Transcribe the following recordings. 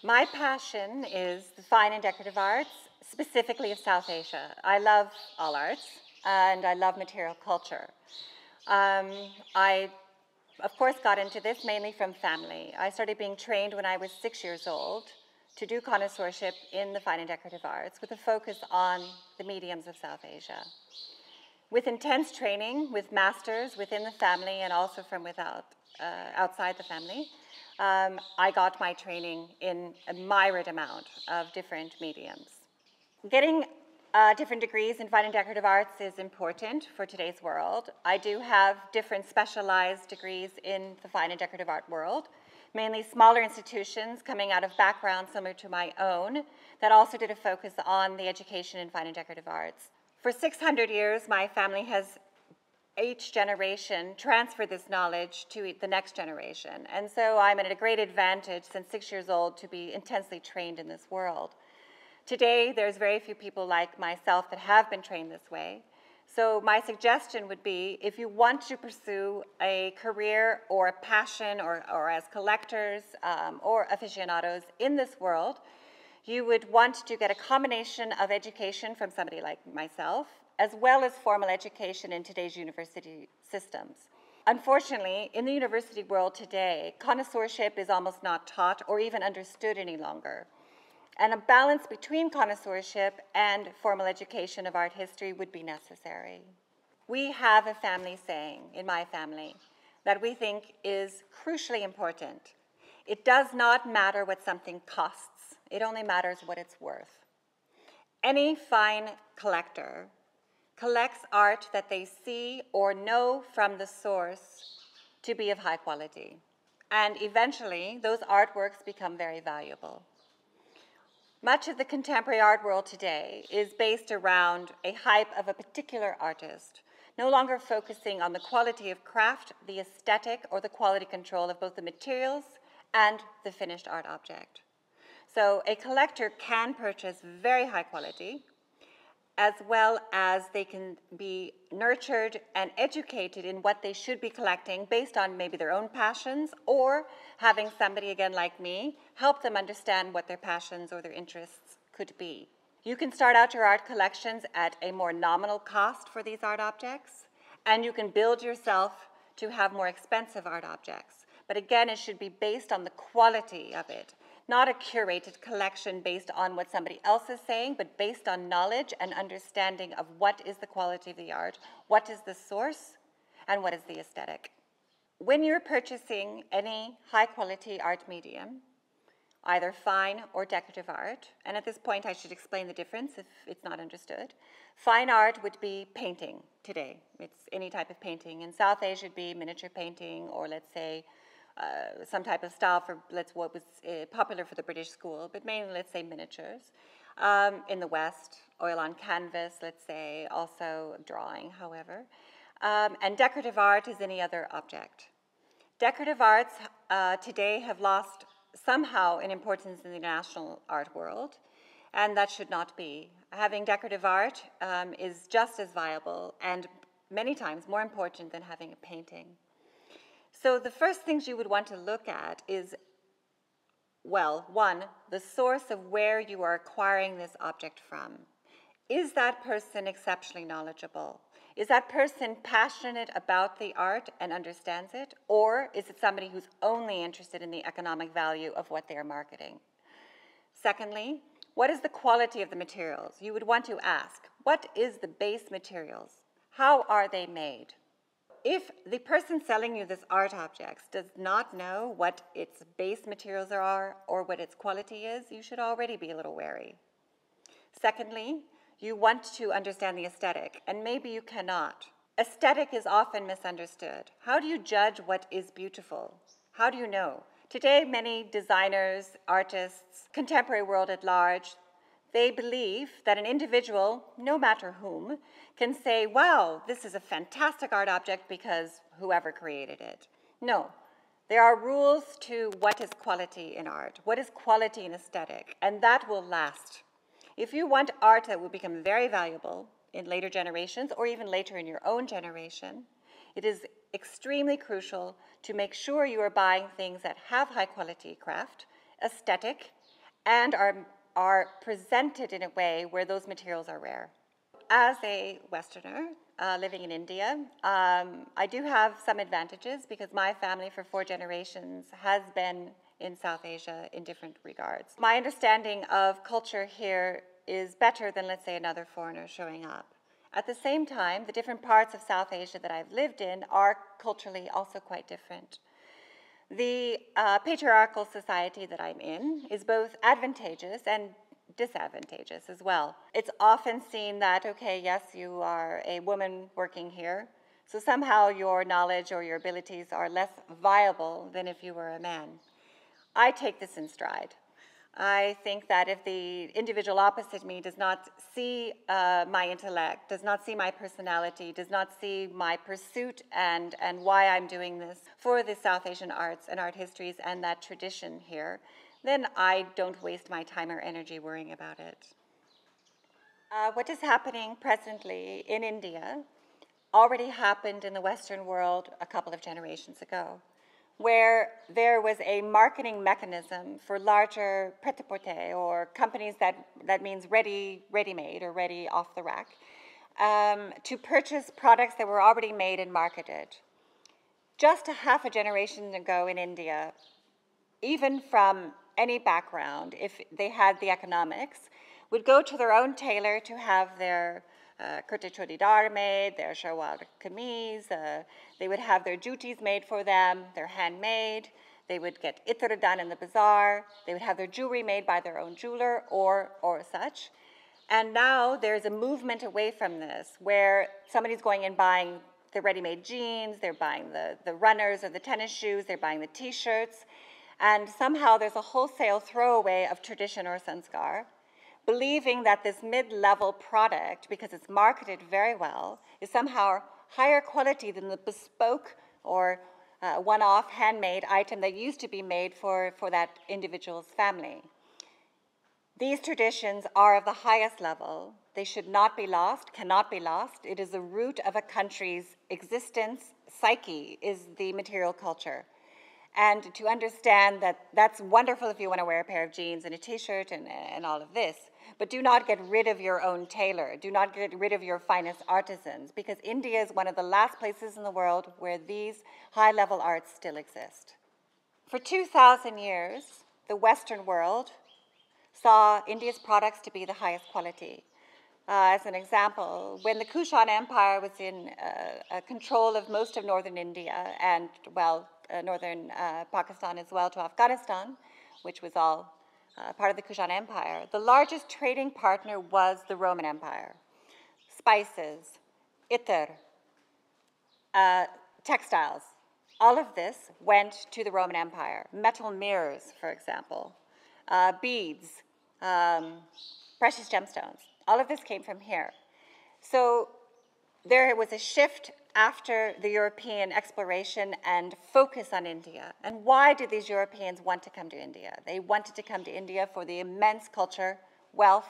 My passion is the fine and decorative arts, specifically of South Asia. I love all arts, and I love material culture. I, of course, got into this mainly from family. I started being trained when I was 6 years old to do connoisseurship in the fine and decorative arts with a focus on the mediums of South Asia. With intense training, with masters within the family and also from outside the family, I got my training in a myriad amount of different mediums. Getting different degrees in fine and decorative arts is important for today's world. I do have different specialized degrees in the fine and decorative art world, mainly smaller institutions coming out of backgrounds similar to my own that also did a focus on the education in fine and decorative arts. For 600 years, my family has, each generation, transferred this knowledge to the next generation. And so I'm at a great advantage since 6 years old to be intensely trained in this world. Today, there's very few people like myself that have been trained this way. So my suggestion would be, if you want to pursue a career or a passion or as collectors or aficionados in this world, you would want to get a combination of education from somebody like myself, as well as formal education in today's university systems. Unfortunately, in the university world today, connoisseurship is almost not taught or even understood any longer. And a balance between connoisseurship and formal education of art history would be necessary. We have a family saying, in my family, that we think is crucially important. It does not matter what something costs. It only matters what it's worth. Any fine collector collects art that they see or know from the source to be of high quality. And eventually, those artworks become very valuable. Much of the contemporary art world today is based around a hype of a particular artist, no longer focusing on the quality of craft, the aesthetic, or the quality control of both the materials and the finished art object. So a collector can purchase very high quality, as well as they can be nurtured and educated in what they should be collecting based on maybe their own passions, or having somebody, again like me, help them understand what their passions or their interests could be. You can start out your art collections at a more nominal cost for these art objects, and you can build yourself to have more expensive art objects. But again, it should be based on the quality of it. Not a curated collection based on what somebody else is saying, but based on knowledge and understanding of what is the quality of the art, what is the source, and what is the aesthetic. When you're purchasing any high-quality art medium, either fine or decorative art, and at this point I should explain the difference if it's not understood. Fine art would be painting today. It's any type of painting. In South Asia, it would be miniature painting, or let's say some type of style for what was popular for the British school, but mainly, let's say, miniatures. In the West, oil on canvas, let's say, also drawing, however. And decorative art is any other object. Decorative arts today have lost somehow in importance in the national art world, and that should not be. Having decorative art is just as viable and many times more important than having a painting. So the first things you would want to look at is, well, one, the source of where you are acquiring this object from. Is that person exceptionally knowledgeable? Is that person passionate about the art and understands it? Or is it somebody who's only interested in the economic value of what they are marketing? Secondly, what is the quality of the materials? You would want to ask, what is the base materials? How are they made? If the person selling you this art object does not know what its base materials are or what its quality is, you should already be a little wary. Secondly, you want to understand the aesthetic, and maybe you cannot. Aesthetic is often misunderstood. How do you judge what is beautiful? How do you know? Today, many designers, artists, contemporary world at large, they believe that an individual, no matter whom, can say, wow, this is a fantastic art object because whoever created it. No, there are rules to what is quality in art, what is quality in aesthetic, and that will last. If you want art that will become very valuable in later generations or even later in your own generation, it is extremely crucial to make sure you are buying things that have high quality craft, aesthetic, and are presented in a way where those materials are rare. As a Westerner living in India, I do have some advantages because my family for 4 generations has been in South Asia in different regards. My understanding of culture here is better than, let's say, another foreigner showing up. At the same time, the different parts of South Asia that I've lived in are culturally also quite different. The patriarchal society that I'm in is both advantageous and disadvantageous as well. It's often seen that, okay, yes, you are a woman working here, so somehow your knowledge or your abilities are less viable than if you were a man. I take this in stride. I think that if the individual opposite me does not see my intellect, does not see my personality, does not see my pursuit and why I'm doing this for the South Asian arts and art histories and that tradition here, then I don't waste my time or energy worrying about it. What is happening presently in India already happened in the Western world a couple of generations ago, where there was a marketing mechanism for larger pret-a-porter, or companies that means ready-made or ready off the rack, to purchase products that were already made and marketed. Just a half a generation ago in India, even from any background, if they had the economics, would go to their own tailor to have their kurta chodidar made, their shalwar kameez, they would have their jutis made for them, they're handmade, they would get itar done in the bazaar, they would have their jewelry made by their own jeweler or such. And now there's a movement away from this, where somebody's going and buying the ready-made jeans, they're buying the runners or the tennis shoes, they're buying the t-shirts, and somehow there's a wholesale throwaway of tradition or sanskar, believing that this mid-level product, because it's marketed very well, is somehow higher quality than the bespoke or one-off handmade item that used to be made for that individual's family. These traditions are of the highest level. They should not be lost, cannot be lost. It is the root of a country's existence. Psyche is the material culture. And to understand that that's wonderful if you want to wear a pair of jeans and a t-shirt and all of this, but do not get rid of your own tailor. Do not get rid of your finest artisans, because India is one of the last places in the world where these high-level arts still exist. For 2,000 years, the Western world saw India's products to be the highest quality. As an example, when the Kushan Empire was in control of most of northern India and, northern Pakistan as well to Afghanistan, which was all part of the Kushan Empire, the largest trading partner was the Roman Empire. Spices, itar, textiles, all of this went to the Roman Empire. Metal mirrors, for example, beads, precious gemstones. All of this came from here. So there was a shift after the European exploration and focus on India. And why did these Europeans want to come to India? They wanted to come to India for the immense culture, wealth,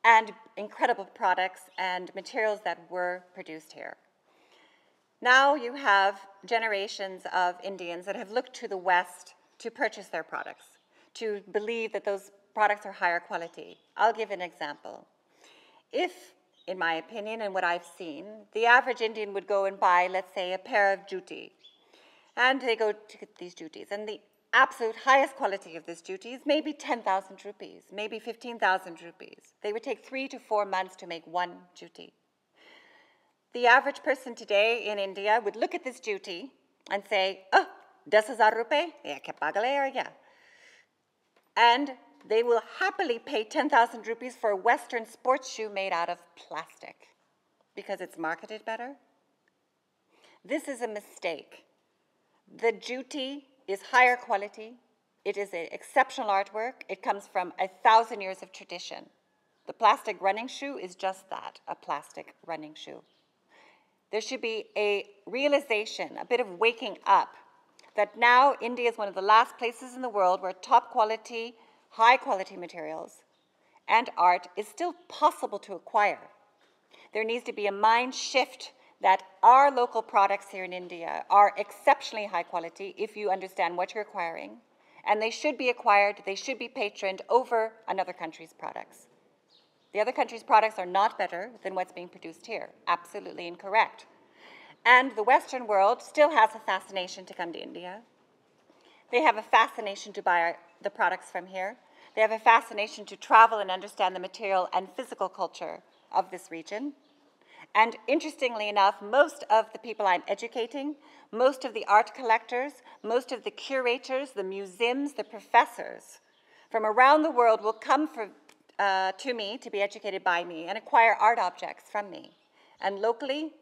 and incredible products and materials that were produced here. Now you have generations of Indians that have looked to the West to purchase their products, to believe that those products are higher quality. I'll give an example. If, in my opinion and what I've seen, the average Indian would go and buy, let's say, a pair of juti, and they go to get these jutis, and the absolute highest quality of this juti is maybe 10,000 rupees, maybe 15,000 rupees. They would take 3 to 4 months to make one juti. The average person today in India would look at this juti and say, oh, 10,000 rupees, yeah, kya pagal hai yaar, yeah. And they will happily pay 10,000 rupees for a Western sports shoe made out of plastic because it's marketed better. This is a mistake. The juti is higher quality. It is an exceptional artwork. It comes from 1,000 years of tradition. The plastic running shoe is just that, a plastic running shoe. There should be a realization, a bit of waking up, that now India is one of the last places in the world where top quality, high quality materials and art is still possible to acquire. There needs to be a mind shift that our local products here in India are exceptionally high quality if you understand what you're acquiring, and they should be acquired, they should be patroned over another country's products. The other country's products are not better than what's being produced here. Absolutely incorrect. And the Western world still has a fascination to come to India. They have a fascination to buy the products from here. They have a fascination to travel and understand the material and physical culture of this region. And interestingly enough, most of the people I'm educating, most of the art collectors, most of the curators, the museums, the professors from around the world will come to me to be educated by me and acquire art objects from me. And locally,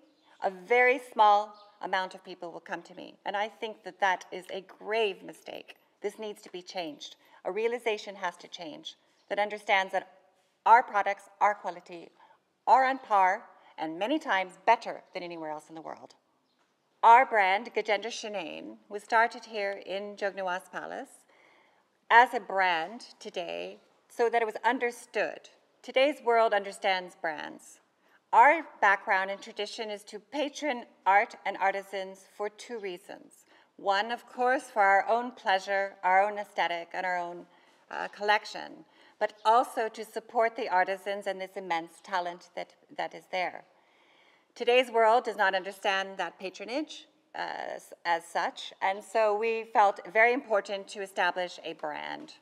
a very small amount of people will come to me. And I think that that is a grave mistake. This needs to be changed. A realization has to change that understands that our products, our quality, are on par and many times better than anywhere else in the world. Our brand, Gajendra Shanane, was started here in Jog Niwas Palace as a brand today so that it was understood. Today's world understands brands. Our background and tradition is to patron art and artisans for two reasons. One, of course, for our own pleasure, our own aesthetic, and our own collection, but also to support the artisans and this immense talent that is there. Today's world does not understand that patronage as such, and so we felt very important to establish a brand.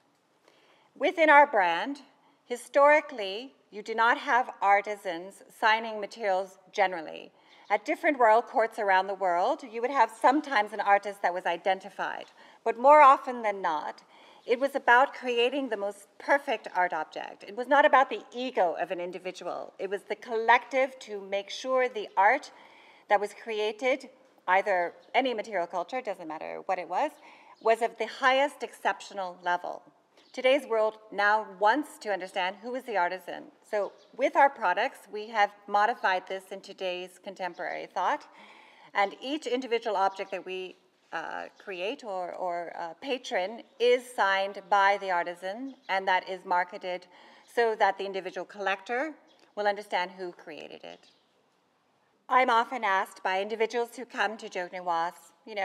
Within our brand, historically, you do not have artisans signing materials generally. At different royal courts around the world, you would have sometimes an artist that was identified, but more often than not, it was about creating the most perfect art object. It was not about the ego of an individual. It was the collective to make sure the art that was created, either any material culture, doesn't matter what it was of the highest exceptional level. Today's world now wants to understand who is the artisan. So with our products, we have modified this in today's contemporary thought, and each individual object that we create or patron is signed by the artisan, and that is marketed so that the individual collector will understand who created it. I'm often asked by individuals who come to Jog Niwas,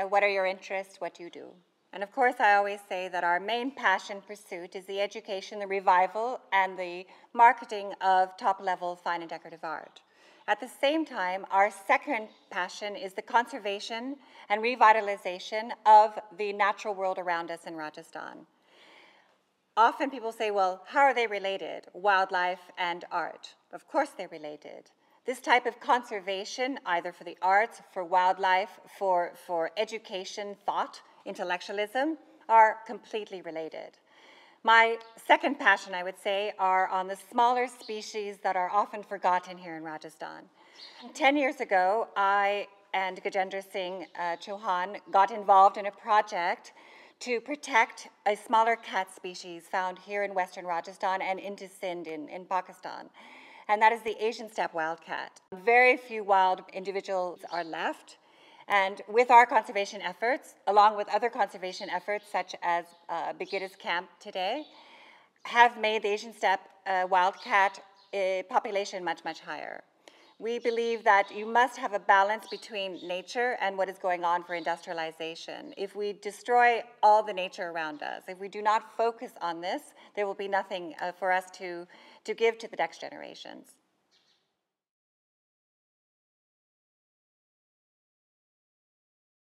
what are your interests, what do you do? And of course, I always say that our main passion pursuit is the education, the revival, and the marketing of top-level fine and decorative art. At the same time, our second passion is the conservation and revitalization of the natural world around us in Rajasthan. Often people say, well, how are they related, wildlife and art? Of course they're related. This type of conservation, either for the arts, for wildlife, for education, thought, intellectualism, are completely related. My second passion, I would say, are on the smaller species that are often forgotten here in Rajasthan. 10 years ago, I and Gajendra Singh Chauhan got involved in a project to protect a smaller cat species found here in western Rajasthan and into Sindh in Pakistan. And that is the Asian steppe wildcat. Very few wild individuals are left. And with our conservation efforts, along with other conservation efforts such as Bigittas Camp today, have made the Asian steppe wildcat population much, much higher. We believe that you must have a balance between nature and what is going on for industrialization. If we destroy all the nature around us, if we do not focus on this, there will be nothing for us to give to the next generations.